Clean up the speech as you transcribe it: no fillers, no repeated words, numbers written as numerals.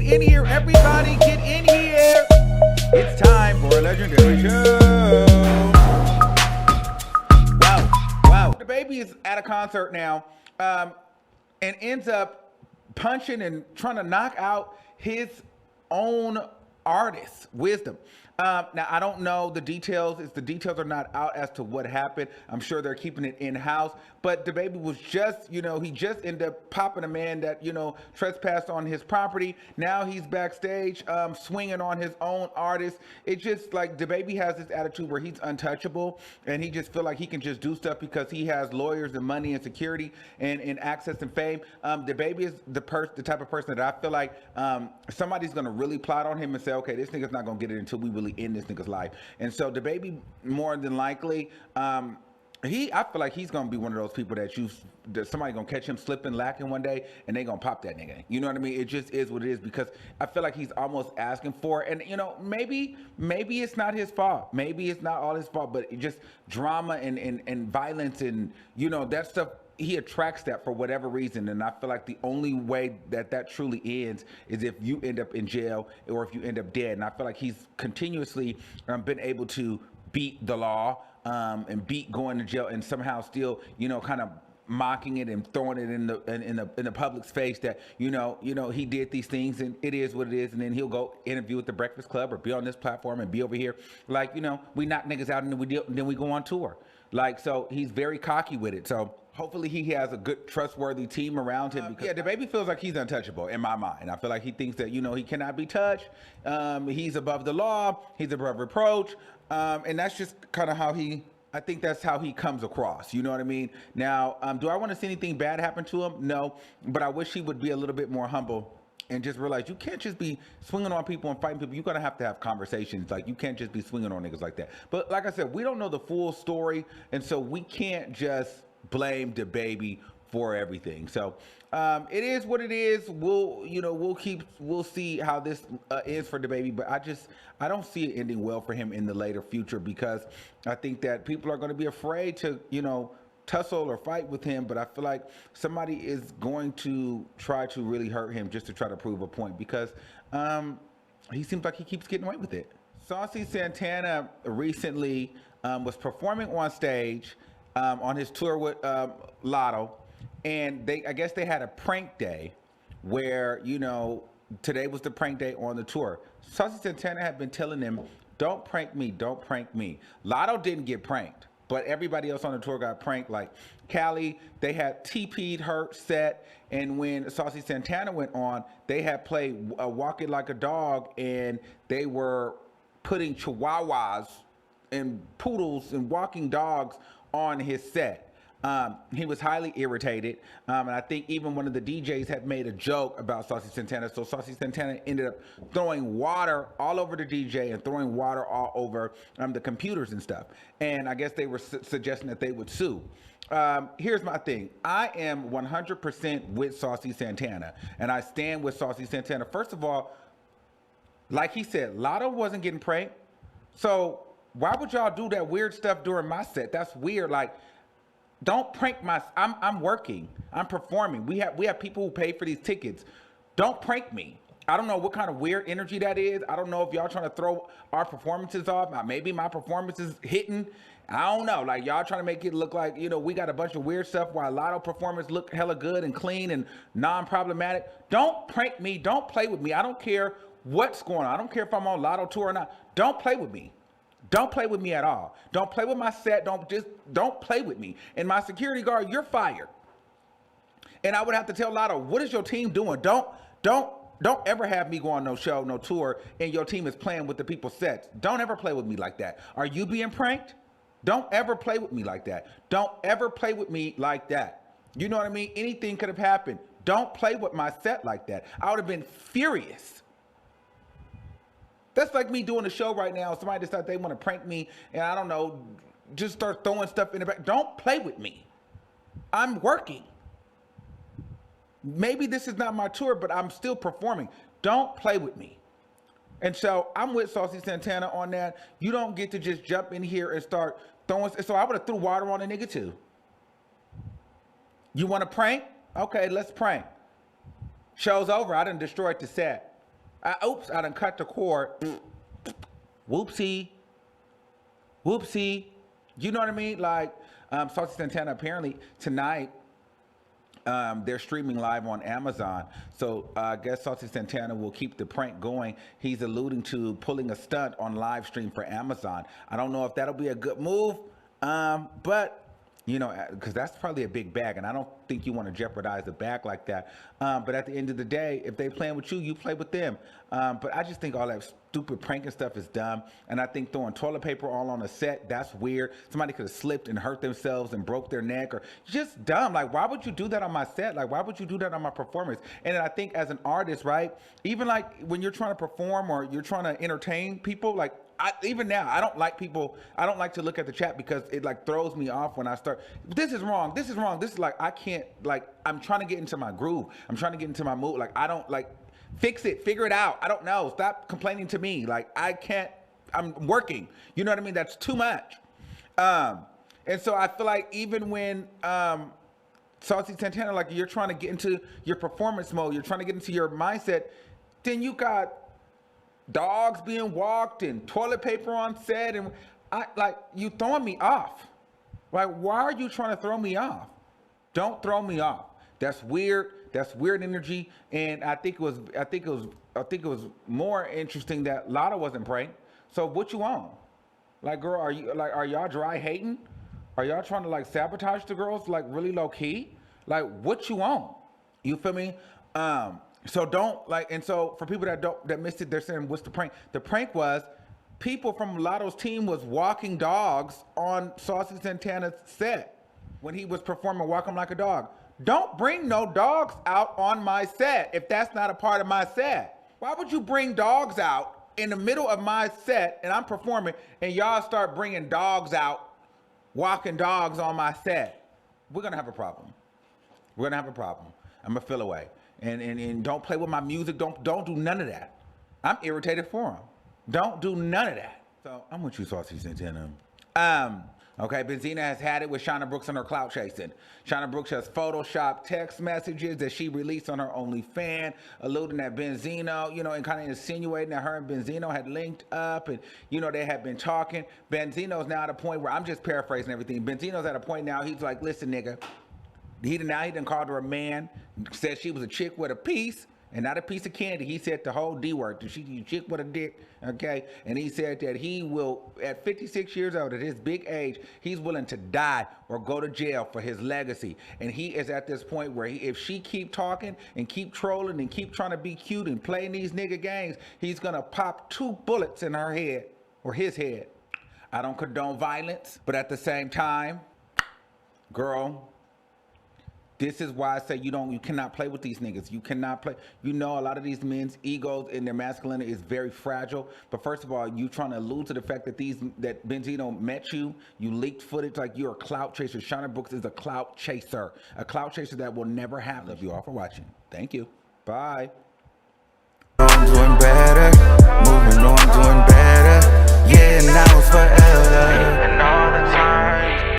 in here, everybody, get in here. It's time for a legendary show. Wow. The baby is at a concert now, and ends up punching and trying to knock out his own artist, Wisdom. Now, I don't know the details. The details are not out as to what happened. I'm sure they're keeping it in-house. But the baby was just, he just ended up popping a man that, trespassed on his property. Now he's backstage swinging on his own artist. It's just like the baby has this attitude where he's untouchable. And he just feel like he can just do stuff because he has lawyers and money and security and access and fame. The baby is the type of person that I feel like somebody's going to really plot on him and say, okay, this nigga's not going to get it until we really end this nigga's life. And so the baby, more than likely, I feel like he's gonna be one of those people that somebody gonna catch him slipping, lacking one day, and they gonna pop that nigga. You know what I mean? It just is what it is, because I feel like he's almost asking for it. And maybe it's not his fault. Maybe it's not all his fault, but it just drama and violence and that stuff. He attracts that for whatever reason, and I feel like the only way that truly ends is if you end up in jail or if you end up dead. And I feel like he's continuously been able to beat the law and beat going to jail, and somehow still kind of mocking it and throwing it in the public's face that he did these things and it is what it is. And then he'll go interview with the Breakfast Club or be on this platform and be over here like we knock niggas out and then we go on tour. Like, so he's very cocky with it. So hopefully he has a good, trustworthy team around him. Because the baby feels like he's untouchable in my mind. I feel like he thinks that, he cannot be touched. He's above the law. He's above reproach. And that's just kind of how I think that's how he comes across. You know what I mean? Now, do I want to see anything bad happen to him? No. But I wish he would be a little bit more humble and just realize you can't just be swinging on people and fighting people. You're going to have conversations. Like, you can't just be swinging on niggas like that. But like I said, we don't know the full story. And so we can't just blame the baby for everything. So it is what it is. We'll see how this is for the baby. But I don't see it ending well for him in the later future, because I think that people are going to be afraid to, tussle or fight with him. But I feel like somebody is going to try to really hurt him just to try to prove a point, because he seems like he keeps getting away with it. Saucy Santana recently was performing on stage on his tour with Lotto, and I guess they had a prank day where today was the prank day on the tour. Saucy Santana had been telling them, don't prank me, don't prank me. Lotto didn't get pranked, but everybody else on the tour got pranked. Like Callie, they had TP'd her set, and when Saucy Santana went on, they had played Walk It Like a Dog, and they were putting chihuahuas and poodles and walking dogs on his set. He was highly irritated, and I think even one of the DJs had made a joke about Saucy Santana. So Saucy Santana ended up throwing water all over the DJ and throwing water all over the computers and stuff. And I guess they were suggesting that they would sue. Here's my thing. I am 100% with Saucy Santana, and I stand with Saucy Santana. First of all, like he said, Lotto wasn't getting pranked. So why would y'all do that weird stuff during my set? That's weird. Like, don't prank I'm working. I'm performing. We have people who pay for these tickets. Don't prank me. I don't know what kind of weird energy that is. I don't know if y'all trying to throw our performances off. Maybe my performance is hitting. I don't know. Like, y'all trying to make it look like, we got a bunch of weird stuff while Lotto performance look hella good and clean and non-problematic. Don't prank me. Don't play with me. I don't care what's going on. I don't care if I'm on Lotto tour or not. Don't play with me. Don't play with me at all. Don't play with my set. Don't play with me. And my security guard, you're fired. And I would have to tell Lotto, what is your team doing? Don't ever have me go on no show, no tour, and your team is playing with the people's sets. Don't ever play with me like that. Are you being pranked? Don't ever play with me like that. Don't ever play with me like that. You know what I mean? Anything could have happened. Don't play with my set like that. I would have been furious. That's like me doing a show right now. Somebody decides they want to prank me, and I don't know, just start throwing stuff in the back. Don't play with me. I'm working. Maybe this is not my tour, but I'm still performing. Don't play with me. And so I'm with Saucy Santana on that. You don't get to just jump in here and start throwing. So I would have threw water on a nigga too. You want to prank? Okay, let's prank. Show's over. I done destroyed the set. Oops, I done cut the cord. Whoopsie. Whoopsie. You know what I mean? Like, Saucy Santana, apparently tonight, they're streaming live on Amazon. So I guess Saucy Santana will keep the prank going. He's alluding to pulling a stunt on live stream for Amazon. I don't know if that'll be a good move, but you know, because that's probably a big bag, and I don't think you want to jeopardize a bag like that. But at the end of the day, if they playing with you, you play with them. But I just think all that stupid pranking stuff is dumb, and I think throwing toilet paper all on a set, that's weird. Somebody could have slipped and hurt themselves and broke their neck, or just dumb. Like, why would you do that on my set? Like, why would you do that on my performance? And I think as an artist, right, even like when you're trying to perform or you're trying to entertain people, like, even now, I don't like to look at the chat because it like throws me off when I start. This is wrong. This is wrong. This is like, I can't, like, I'm trying to get into my groove. I'm trying to get into my mood. Like, I don't like, fix it, figure it out. I don't know. Stop complaining to me. Like, I can't, I'm working. You know what I mean? That's too much. And so I feel like even when, Saucy Santana, like you're trying to get into your performance mode, you're trying to get into your mindset, then you got dogs being walked and toilet paper on set, and I like, you throwing me off. Like, why are you trying to throw me off? Don't throw me off. That's weird. That's weird energy. And I think it was more interesting that Lotta wasn't pranked. So what you on? Like, girl, are y'all dry hating? Are y'all trying to like sabotage the girls like really low key? Like, what you on? You feel me? So don't like, and so for people that missed it, they're saying, what's the prank? The prank was people from Lotto's team was walking dogs on Saucy Santana's set when he was performing Walk 'Em Like a Dog. Don't bring no dogs out on my set if that's not a part of my set. Why would you bring dogs out in the middle of my set and I'm performing and y'all start bringing dogs out, walking dogs on my set? We're gonna have a problem. We're gonna have a problem. I'm gonna feel away. And don't play with my music. Don't do none of that. I'm irritated for him. Don't do none of that. So I'm with you, Saucy Santana. Okay, Benzina has had it with Shauna Brooks and her clout chasing. Shauna Brooks has photoshopped text messages that she released on her OnlyFans, alluding that Benzino, you know, and kind of insinuating that her and Benzino had linked up, and you know they had been talking. Benzino's now at a point where I'm just paraphrasing everything. Benzino's at a point now. He's like, listen, nigga. He done called her a man, said she was a chick with a piece and not a piece of candy. He said the whole D word. She a chick with a dick, okay? And he said that he will, at 56 years old, at his big age, he's willing to die or go to jail for his legacy. And he is at this point where if she keep talking and keep trolling and keep trying to be cute and playing these nigga games, he's gonna pop 2 bullets in her head or his head. I don't condone violence, but at the same time, girl, this is why I say you cannot play with these niggas. You cannot play. You know, a lot of these men's egos and their masculinity is very fragile. But first of all, you trying to allude to the fact that that Benzino met you leaked footage like you're a clout chaser. Shauna Brooks is a clout chaser that will never happen. Love you all for watching. Thank you. Bye. I'm doing better, moving